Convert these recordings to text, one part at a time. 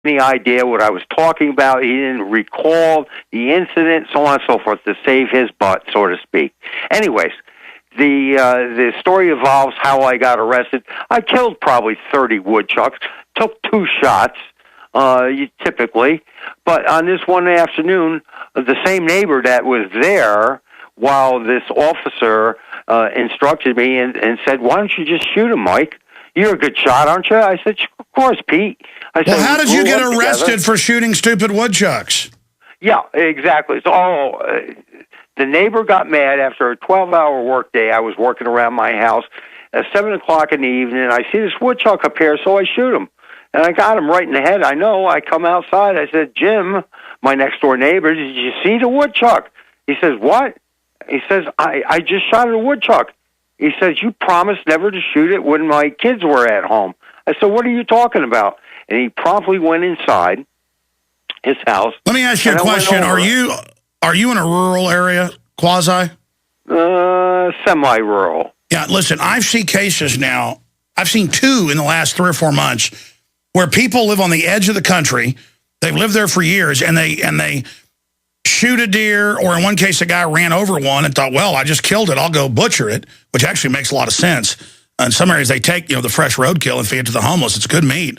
any idea what I was talking about. He didn't recall the incident, so on and so forth, to save his butt, so to speak. Anyways, the story evolves how I got arrested. I killed probably 30 woodchucks, took 2 shots, typically. But on this one afternoon, the same neighbor that was there while this officer instructed me and said, "Why don't you just shoot him, Mike? You're a good shot, aren't you?" I said, "Of course, Pete." I said, well, how did you get arrested for shooting stupid woodchucks? Yeah, exactly. So, the neighbor got mad after a 12-hour workday. I was working around my house at 7 o'clock in the evening. I see this woodchuck up here, so I shoot him. And I got him right in the head. I know. I come outside. I said, "Jim, my next-door neighbor, did you see the woodchuck?" He says, "What?" He says, I just shot at a woodchuck. He says, "You promised never to shoot it when my kids were at home." I said, "What are you talking about?" And he promptly went inside his house. Let me ask you a question. Are you in a rural area, quasi? Semi-rural. Yeah, listen, I've seen cases now. I've seen 2 in the last 3 or 4 months where people live on the edge of the country. They've lived there for years, and they shoot a deer, or in one case, a guy ran over one and thought, "Well, I just killed it. I'll go butcher it," which actually makes a lot of sense. In some areas, they take the fresh roadkill and feed it to the homeless. It's good meat.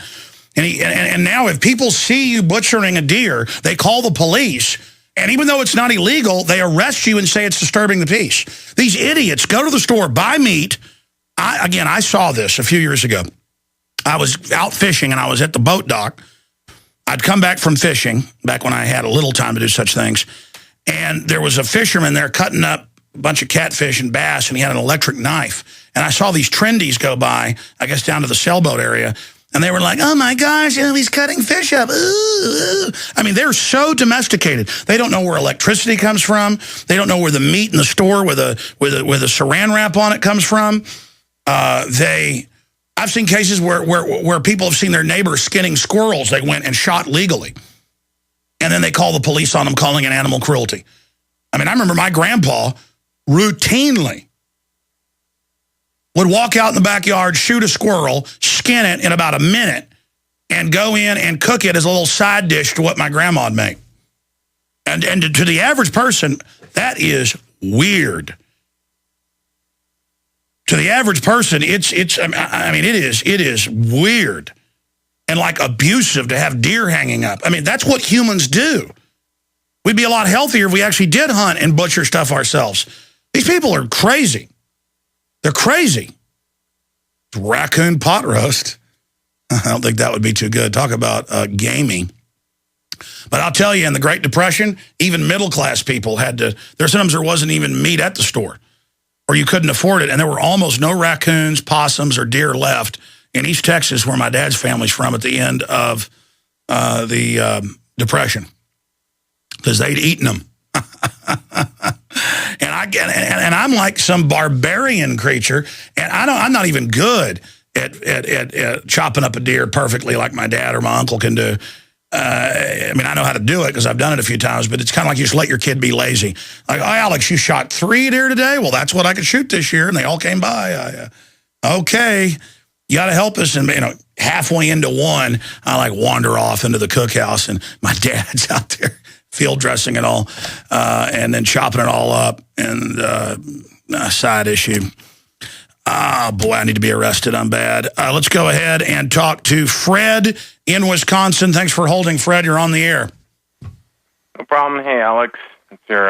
And now if people see you butchering a deer, they call the police. And even though it's not illegal, they arrest you and say it's disturbing the peace. These idiots go to the store, buy meat. I saw this a few years ago. I was out fishing, and I was at the boat dock. I'd come back from fishing, back when I had a little time to do such things. And there was a fisherman there cutting up a bunch of catfish and bass, and he had an electric knife. And I saw these trendies go by, I guess down to the sailboat area, and they were like, "Oh my gosh, he's cutting fish up." Ooh, ooh. I mean, they're so domesticated. They don't know where electricity comes from. They don't know where the meat in the store with a saran wrap on it comes from. I've seen cases where people have seen their neighbors skinning squirrels. They went and shot legally. And then they call the police on them, calling it animal cruelty. I mean, I remember my grandpa routinely would walk out in the backyard, shoot a squirrel, skin it in about a minute, and go in and cook it as a little side dish to what my grandma would make. And to the average person, that is weird. To the average person, it is weird and like abusive to have deer hanging up. I mean, that's what humans do. We'd be a lot healthier if we actually did hunt and butcher stuff ourselves. These people are crazy. They're crazy. Raccoon pot roast. I don't think that would be too good. Talk about gaming. But I'll tell you, in the Great Depression, even middle-class people had to, sometimes there wasn't even meat at the store, or you couldn't afford it, and there were almost no raccoons, possums, or deer left in East Texas, where my dad's family's from, at the end of the Depression, because they'd eaten them. And I'm like some barbarian creature, and I'm not even good at chopping up a deer perfectly like my dad or my uncle can do. I mean, I know how to do it because I've done it a few times, but it's kind of like you just let your kid be lazy. Like, "Oh, Alex, you shot 3 deer today? Well, that's what I could shoot this year," and they all came by. Okay, you got to help us. And halfway into one, I like wander off into the cookhouse, and my dad's out there field dressing it all, and then chopping it all up, and a side issue. Oh, boy, I need to be arrested. I'm bad. Let's go ahead and talk to Fred in Wisconsin. Thanks for holding, Fred. You're on the air. No problem. Hey, Alex. It's your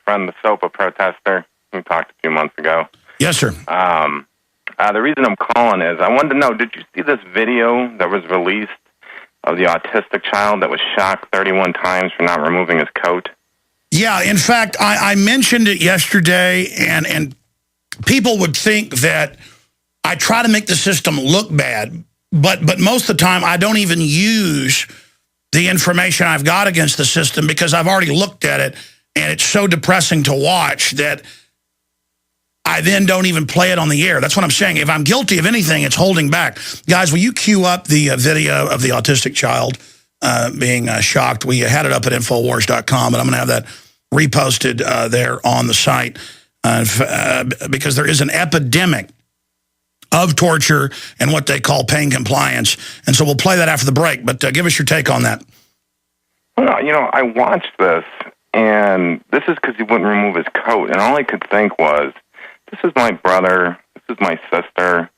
friend, the SOPA protester. We talked a few months ago. Yes, sir. The reason I'm calling is I wanted to know, did you see this video that was released of the autistic child that was shocked 31 times for not removing his coat? Yeah, in fact, I mentioned it yesterday, and people would think that I try to make the system look bad, but most of the time I don't even use the information I've got against the system because I've already looked at it, and it's so depressing to watch that I then don't even play it on the air. That's what I'm saying. If I'm guilty of anything, it's holding back. Guys, will you cue up the video of the autistic child being shocked? We had it up at Infowars.com, and I'm going to have that reposted there on the site because there is an epidemic of torture and what they call pain compliance. And so we'll play that after the break, but give us your take on that. Well, you know, I watched this, and this is because he wouldn't remove his coat, and all I could think was, this is my brother, this is my sister.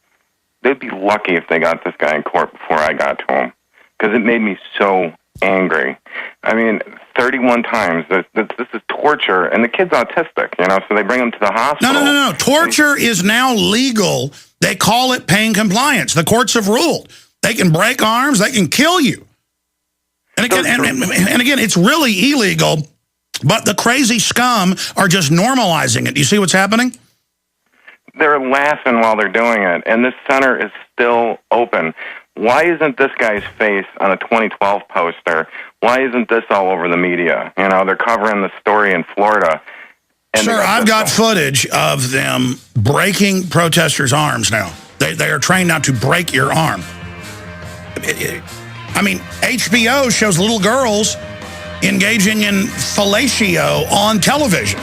They'd be lucky if they got this guy in court before I got to him, because it made me so angry. I mean, 31 times. This is torture, and the kid's autistic, you know, so they bring him to the hospital. No. Torture is now legal. They call it pain compliance. The courts have ruled. They can break arms. They can kill you. And again, and again, it's really illegal, but the crazy scum are just normalizing it. Do you see what's happening? They're laughing while they're doing it, and this center is still open. Why isn't this guy's face on a 2012 poster? Why isn't this all over the media? You know, they're covering the story in Florida. And sir, I've got footage of them breaking protesters' arms now. They are trained now to break your arm. I mean, HBO shows little girls engaging in fellatio on television.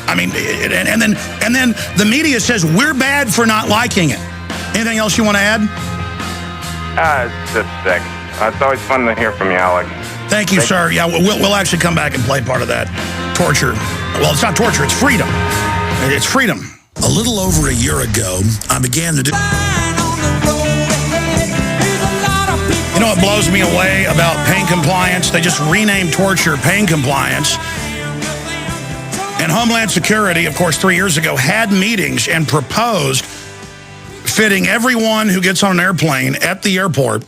I mean, and then the media says we're bad for not liking it. Anything else you want to add? It's just sick. It's always fun to hear from you, Alex. Thank you, sir. Yeah, we'll actually come back and play part of that. Torture. Well, it's not torture, it's freedom. It's freedom. A little over a year ago, I began to do... You know what blows me away about pain compliance? They just renamed torture pain compliance. And Homeland Security, of course, 3 years ago, had meetings and proposed fitting everyone who gets on an airplane at the airport,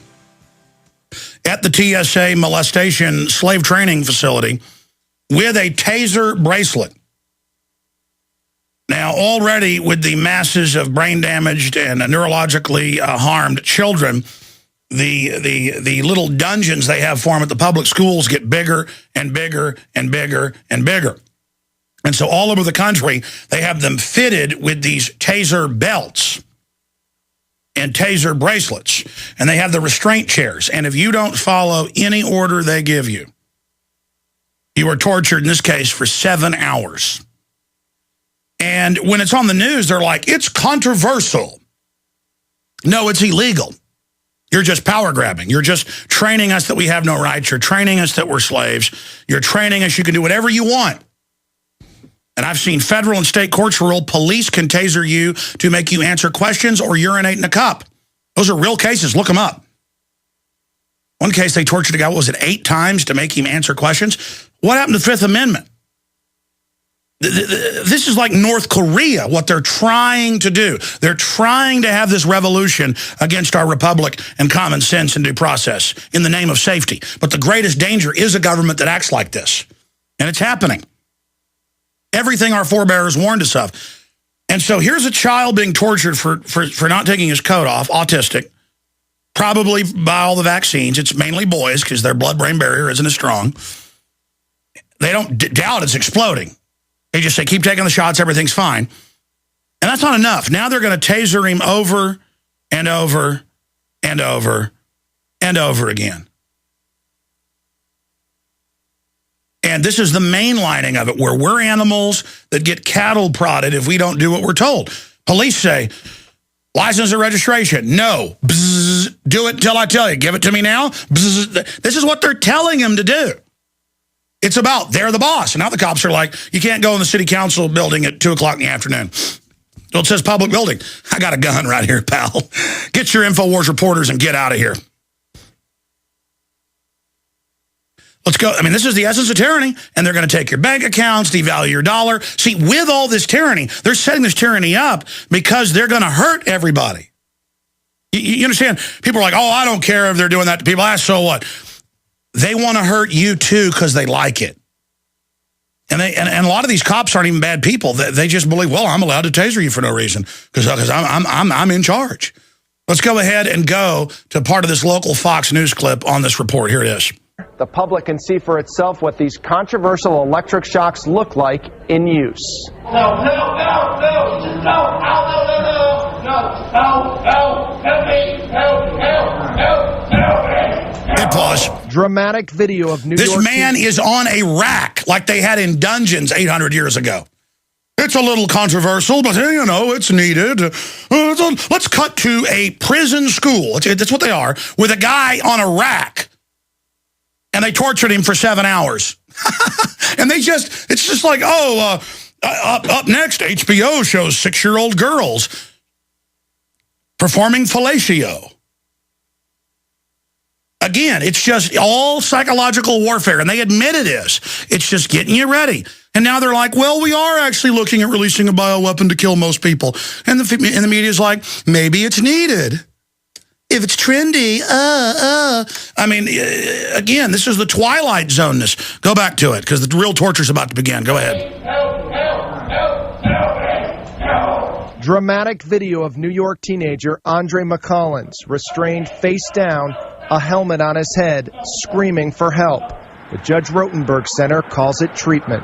at the TSA molestation slave training facility, with a taser bracelet. Now, already with the masses of brain-damaged and neurologically harmed children, the little dungeons they have for them at the public schools get bigger and bigger and bigger and bigger. And so all over the country, they have them fitted with these taser belts and taser bracelets. And they have the restraint chairs. And if you don't follow any order they give you, you are tortured, in this case, for 7 hours. And when it's on the news, they're like, it's controversial. No, it's illegal. You're just power grabbing. You're just training us that we have no rights. You're training us that we're slaves. You're training us you can do whatever you want. And I've seen federal and state courts rule police can taser you to make you answer questions or urinate in a cup. Those are real cases. Look them up. One case, they tortured a guy, what was it, 8 times to make him answer questions? What happened to the Fifth Amendment? This is like North Korea, what they're trying to do. They're trying to have this revolution against our republic and common sense and due process in the name of safety. But the greatest danger is a government that acts like this. And it's happening. Everything our forebears warned us of. And so here's a child being tortured for not taking his coat off, autistic, probably by all the vaccines. It's mainly boys because their blood-brain barrier isn't as strong. They don't doubt it's exploding. They just say, keep taking the shots, everything's fine. And that's not enough. Now they're going to taser him over and over and over and over again. And this is the mainlining of it, where we're animals that get cattle prodded if we don't do what we're told. Police say, license or registration? No. Bzz, do it until I tell you. Give it to me now. Bzz. This is what they're telling him to do. It's about they're the boss. And now the cops are like, you can't go in the city council building at 2 o'clock in the afternoon. So it says public building. I got a gun right here, pal. Get your InfoWars reporters and get out of here. Let's go. I mean, this is the essence of tyranny, and they're going to take your bank accounts, devalue your dollar. See, with all this tyranny, they're setting this tyranny up because they're going to hurt everybody. You understand? People are like, oh, I don't care if they're doing that to people. So what? They want to hurt you, too, because they like it. And a lot of these cops aren't even bad people. They just believe, well, I'm allowed to taser you for no reason because I'm in charge. Let's go ahead and go to part of this local Fox News clip on this report. Here it is. The public can see for itself what these controversial electric shocks look like in use. No, help me. Hit pause. Dramatic video of New York. This man is on a rack like they had in dungeons 800 years ago. It's a little controversial, but, you know, it's needed. Let's cut to a prison school. That's what they are, with a guy on a rack. And they tortured him for 7 hours. And it's just like, up next, HBO shows 6-year-old girls performing fellatio. Again, it's just all psychological warfare, and they admitted this. It's just getting you ready. And now they're like, well, we are actually looking at releasing a bioweapon to kill most people. And the media's like, maybe it's needed. If it's trendy, I mean, again, this is the Twilight Zone-ness. Go back to it, because the real torture's about to begin. Go ahead. Dramatic video of New York teenager Andre McCollins, restrained face down, a helmet on his head, screaming for help. The Judge Rotenberg Center calls it treatment.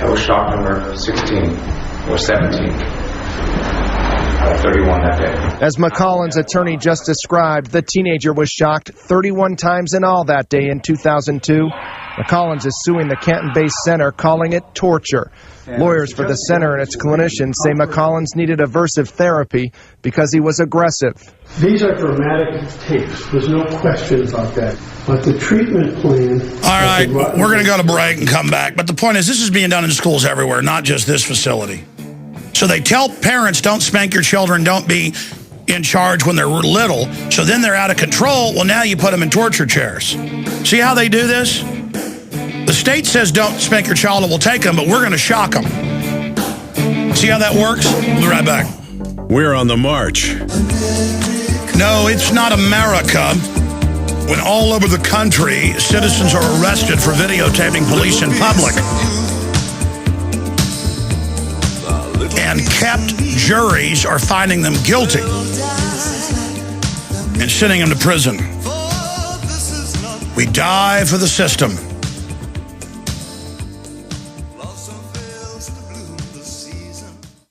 That was shock number 16 or 17. 31 that day. As McCollins' attorney just described, the teenager was shocked 31 times in all that day in 2002. McCollins is suing the Canton-based center, calling it torture. Lawyers for the center and its clinicians say McCollins needed aversive therapy because he was aggressive. These are dramatic tapes. There's no question about that. But the treatment plan... All right, we're going to go to break and come back. But the point is, this is being done in schools everywhere, not just this facility. So they tell parents, don't spank your children, don't be in charge when they're little. So then they're out of control. Well, now you put them in torture chairs. See how they do this? The state says don't spank your child and we'll take them, but we're going to shock them. See how that works? We'll be right back. We're on the march. No, it's not America. When all over the country, citizens are arrested for videotaping police in public. And kept juries are finding them guilty and sending them to prison. We die for the system.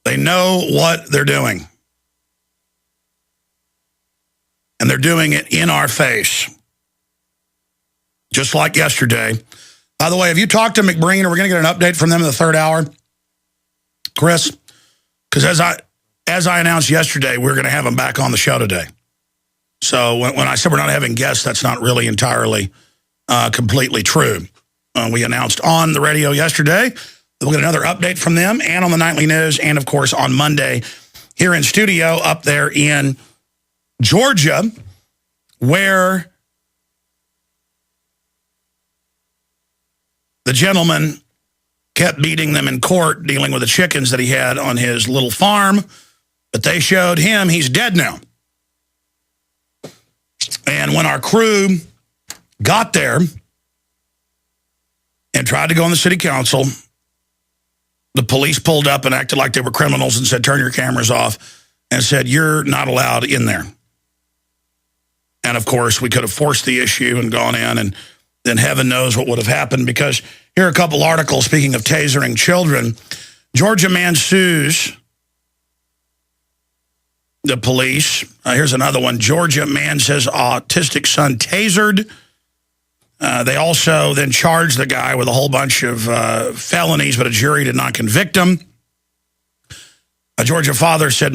They know what they're doing. And they're doing it in our face. Just like yesterday. By the way, have you talked to McBreen? Are we going to get an update from them in the third hour? Chris? Because as I announced yesterday, we're going to have them back on the show today. So when I said we're not having guests, that's not really entirely completely true. We announced on the radio yesterday. We'll get another update from them and on the nightly news and, of course, on Monday here in studio up there in Georgia, where the gentleman kept beating them in court, dealing with the chickens that he had on his little farm. But they showed him he's dead now. And when our crew got there and tried to go on the city council, the police pulled up and acted like they were criminals and said, turn your cameras off, and said, you're not allowed in there. And, of course, we could have forced the issue and gone in, and then heaven knows what would have happened, because here are a couple articles, speaking of tasering children. Georgia man sues the police. Here's another one. Georgia man says autistic son tasered. They also then charged the guy with a whole bunch of felonies, but a jury did not convict him. A Georgia father said